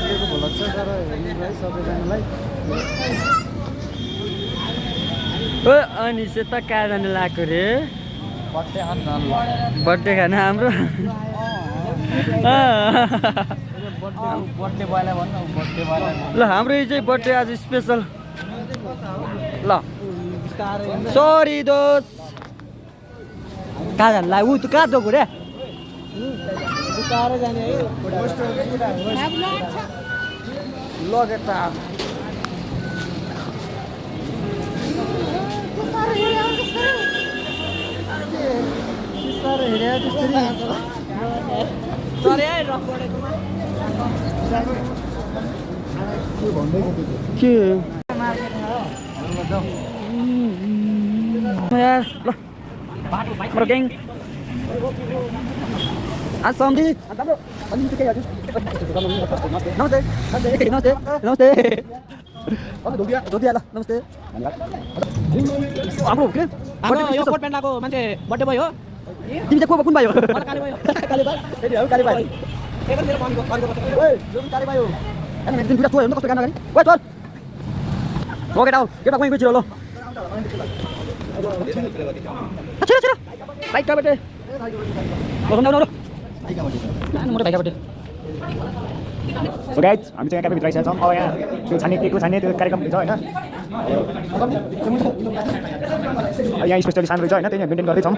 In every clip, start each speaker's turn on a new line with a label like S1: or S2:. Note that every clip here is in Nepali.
S1: बर्थडेको भ्लग छ तर हेर्नुलाई सबैजनालाई
S2: ओ अनि चाहिँ त कहाँ जानु लाग्यो रे
S1: बर्थडे खान जानु
S2: बर्थडे खाना हाम्रो
S1: बर्थडे बोयलाई भन्नु बर्थडे बोयलाई
S2: ल हाम्रो यो चाहिँ बर्थडे आज स्पेसल ल सरी दोस्त कहाँ जानु लाग्यो ऊ त कहाँ गएको रे
S1: बिस्तारै जाने है लगेर त बिस्तारै हेरे त्यसरी
S2: सरी है के यार ल मेरो ग्याङ आज सम्झी नमस्ते नमस्ते नमस्ते धोतिया ल नमस्ते हाम्रो के
S3: यो कोट प्यान्ट लगाएको मान्छे बर्थडे भयो
S2: तिमी चाहिँ को कुन भाइ हो
S3: काले भयो
S2: काले भाइ फेरि हो काले भाइ
S3: एकदम मेरो मनको
S2: ओए यो पनि काले भाइ हो अनि तिमी दुईटा छोरा कस्तो गाना गरी ओए चल लगेर आऊ केटा कोही छिरो ल छिरो छिरो बाइक का बेटे न मोटो भाइका बेटे
S4: सो गाइज हामी चाहिँ क्याफे भित्र आइसकेका छौँ अब यहाँ त्यो छान्ने केको छान्ने त्यो कार्यक्रम हुन्छ होइन यहाँ स्पेसली सानो रहेछ होइन त्यही मेन्टेन गर्दैछौँ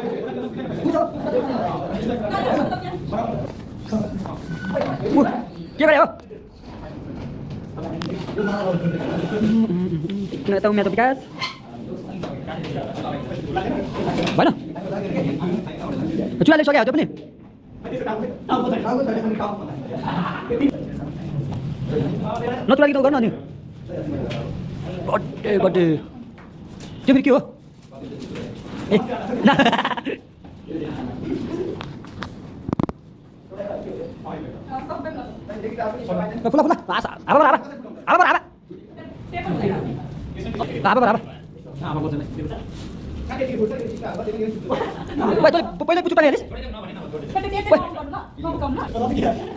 S2: के गरे हो यता उम्या त विकास भएन चुवाले सक्यो त्यो पनि नचुला गीत गर्नु अनि बर्थडे बर्थडे त्यो फेरि के हो ए फुला फुला आसा आबा आबा आबा आबा आबा आबा पहिले पुछु पानी हालिस्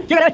S2: के गरे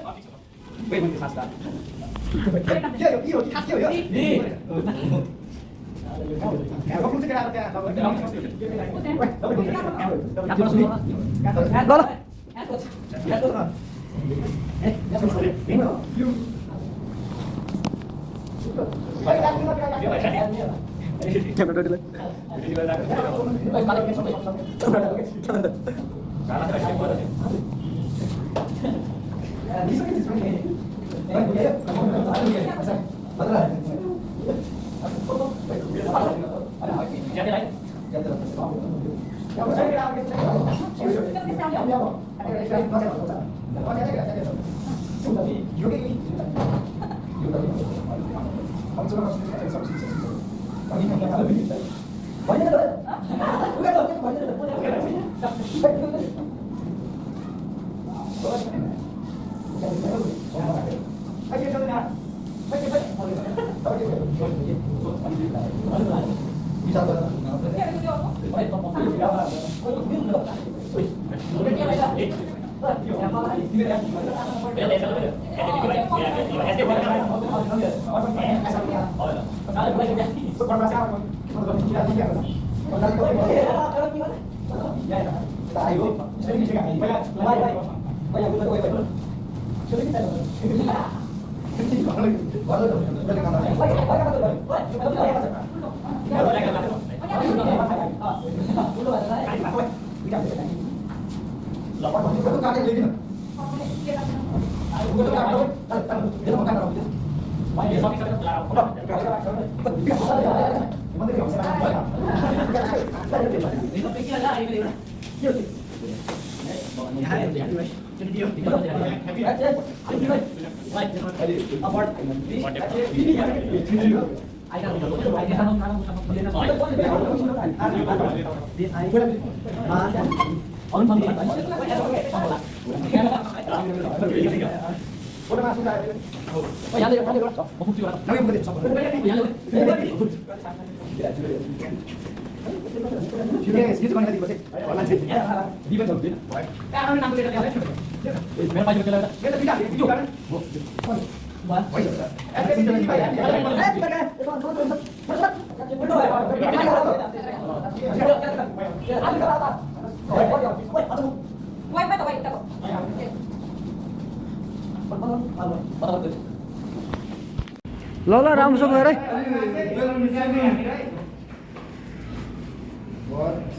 S2: ल ल राम्रोसँग हेर है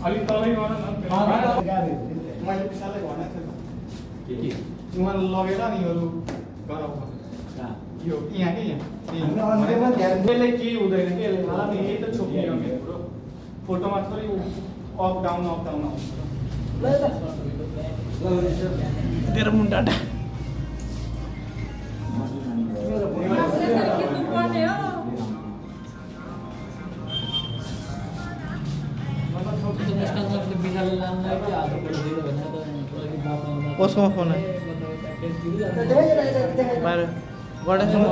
S5: अलिक तलै गर न मैले विशाललाई भनेको थिएँ के उहाँले लगेर नि यो गराउँछ यो यहाँ के यहाँ यसले केही हुँदैन कि यसले हाल यही त छोप्ने हो मेरो कुरो फोटोमा थोरै अप डाउन आउँछ तेरो मुन्टा कसको फोन है बाहिर गणेशको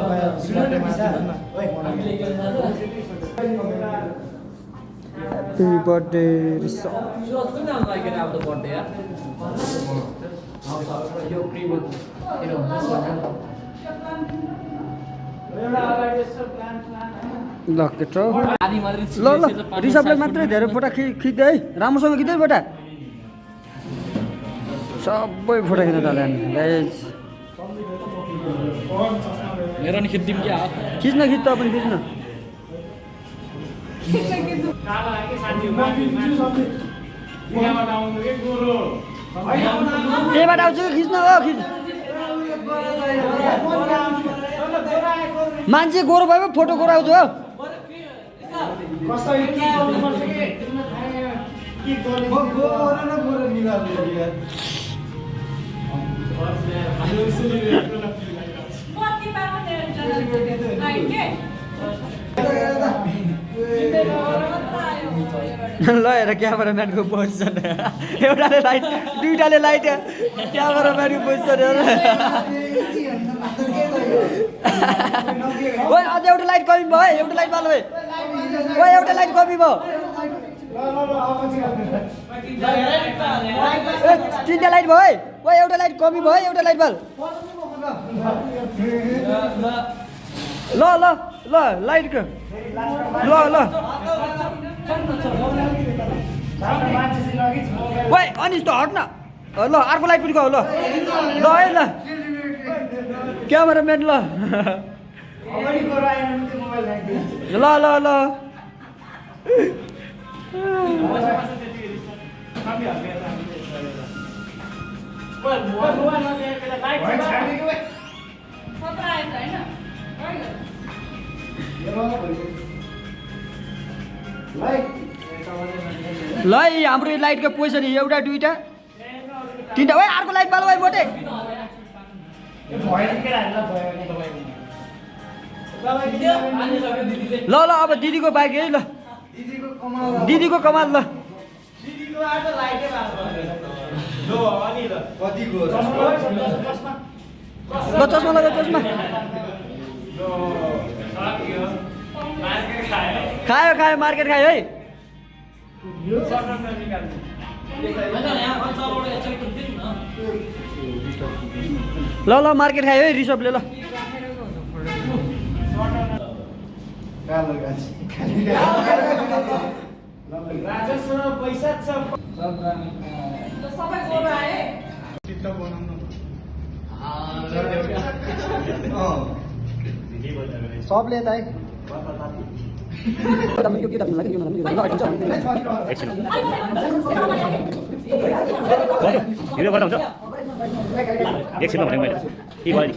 S2: ह्याप्पी बर्थडे ऋषभ ल केटो ल ल ऋषभले मात्रै धेरै फोटा खिच्दै है राम्रोसँग खिच्दै फोटा सबै फोटा खिच्न थाल्यो गाइस
S1: मेरो नि खिच्दिम क्या
S2: खिच्न पनि खिच्न त्यहीबाट आउँछ कि खिच्न हो खिच मान्छे गोरो भयो फोटो गोरो आउँछ हो ल हेर क्यामेराम्यानको पोजिसन एउटाले लाइट दुईटाले लाइट क्यामेराम्यानको पोजिसन ओ अझ एउटा लाइट कमी भयो एउटा लाइट बाल्नु भयो ओ एउटा लाइट कमी भयो तिनवटा लाइट भयो ओ एउटा लाइट कमी भयो एउटा लाइट बाल ल ल ल लाइटको ल ल ओइ अनिस त हट न ल अर्को लाइट पनि गयो ल ल है ल क्यामेराम्यान ल ल ल ल ल हाम्रो लाइटको पोजिसन एउटा दुईटा तिनवटा ओइ अर्को लाइट बाल भाइ मोटे ल ल अब दिदीको बाइक है ल दिदीको कमाल ल ल चस्मा लगा चस्मा खायो खायो मार्केट खायो है ल ल मार्केट खायो है ऋषभले ल सबले त है
S4: भिडियो गर्दा हुन्छ एकछिनमा भनेको मैले के भयो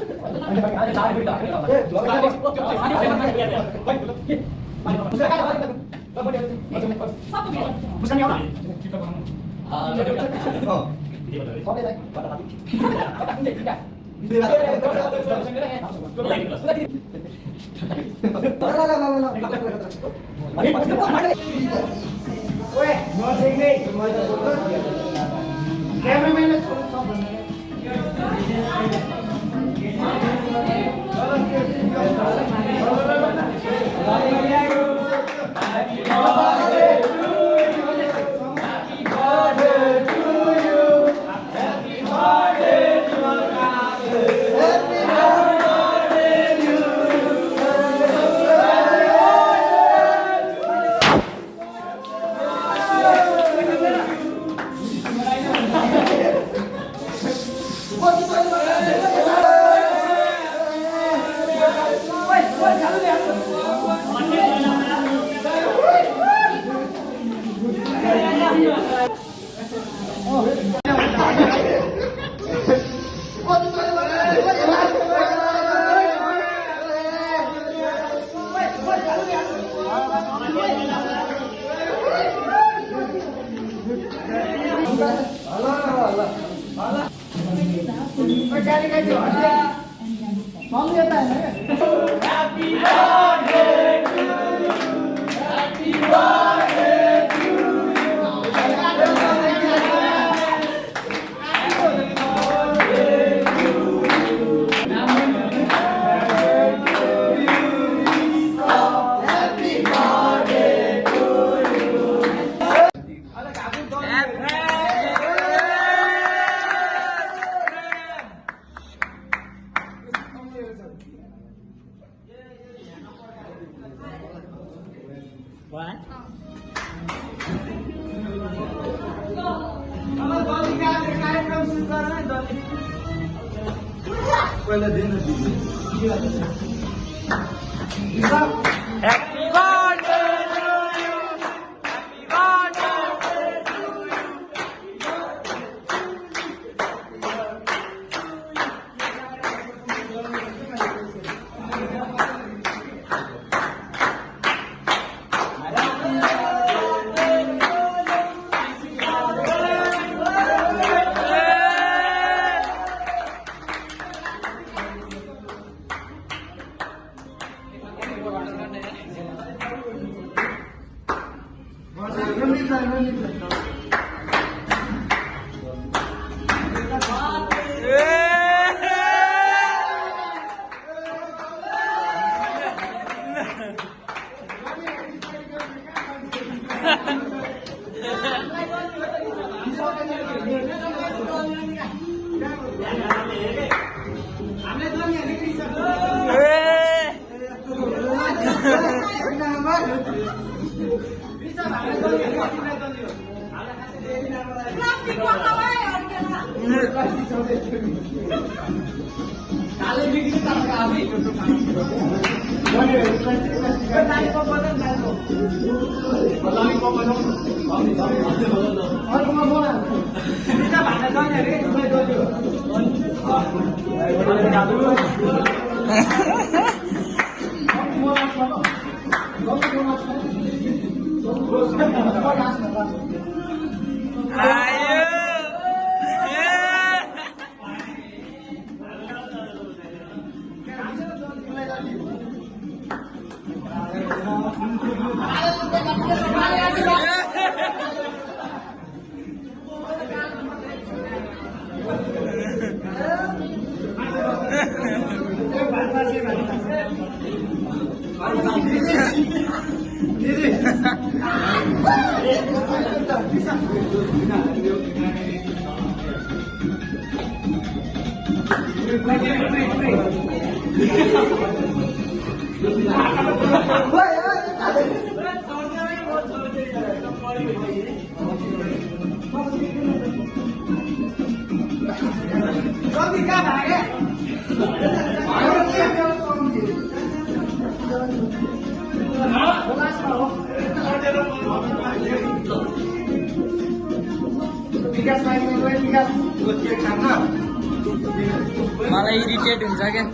S2: मलाई इरिटेट हुन्छ क्या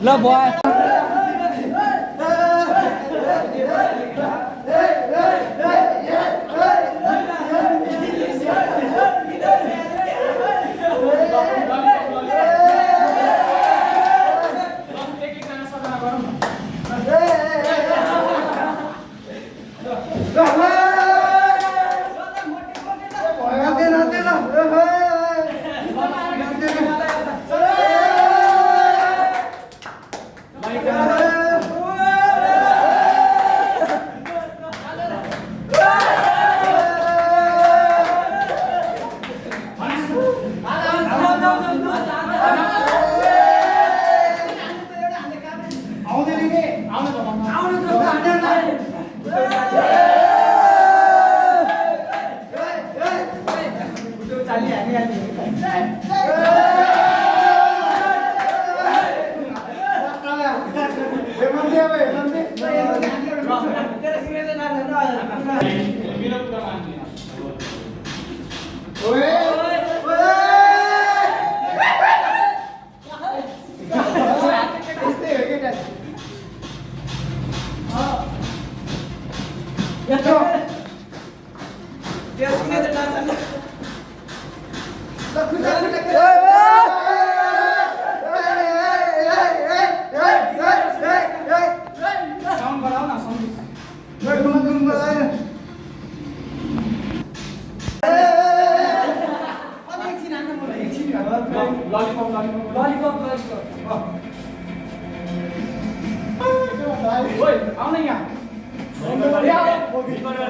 S2: ल भयो
S5: मेरो कुरा मान्दिन साउन्ड बढाऊ न आउन यहाँ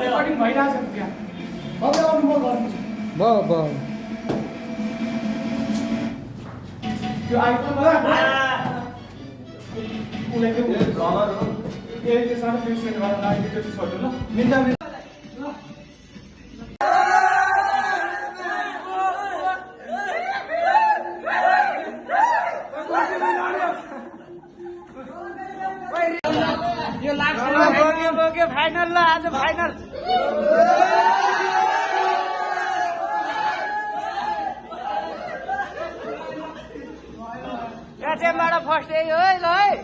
S5: रेकर्डिङ भइरहेछ त्यहाँ त्यो आइटम उसले त्यो सानो प्रेसिडेन्ट गरेर लाग्यो त्यो छोड्नु ल
S2: फाइनल ल आज फाइनल याचेबाट फर्स्ट यही हो ल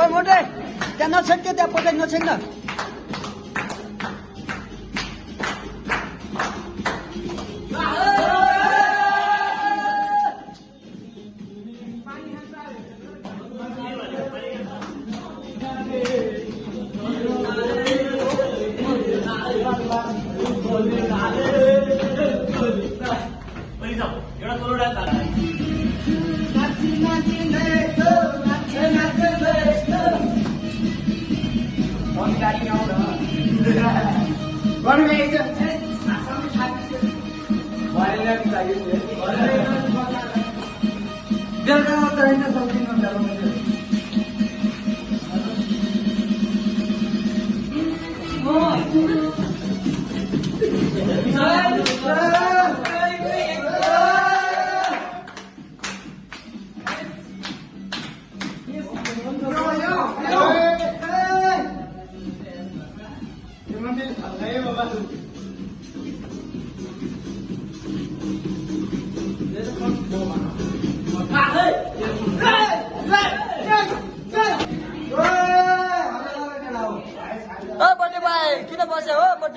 S3: मोटे त्यहाँ नछेक के त्यहाँ पछाडि नछेक न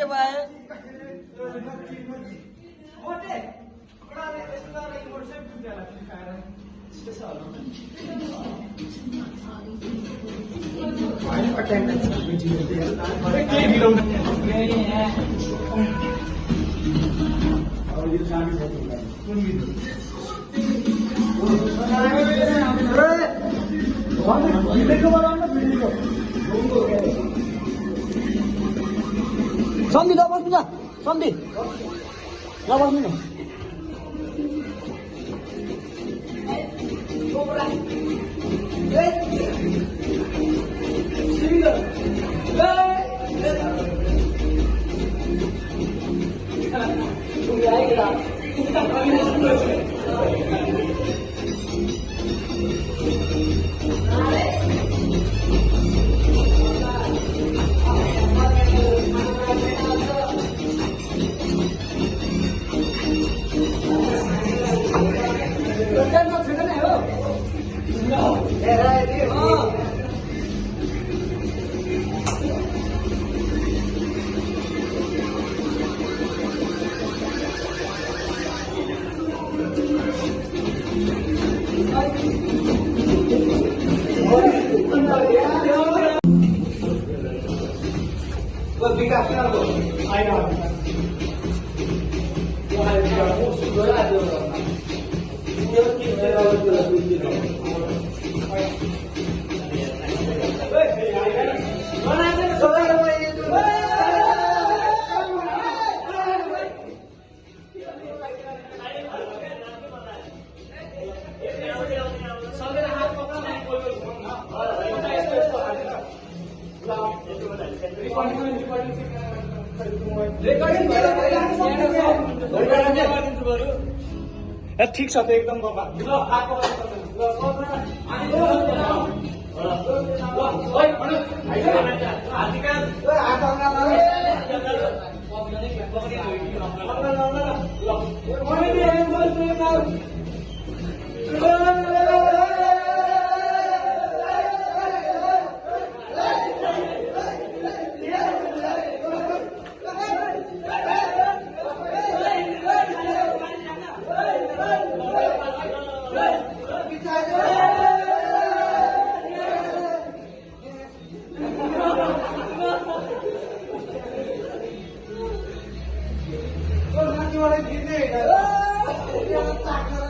S2: मोटे भए सम्धि ल बस्नु न सम्धि ल बस्नु न
S5: ठिक छ त एकदम
S3: माथि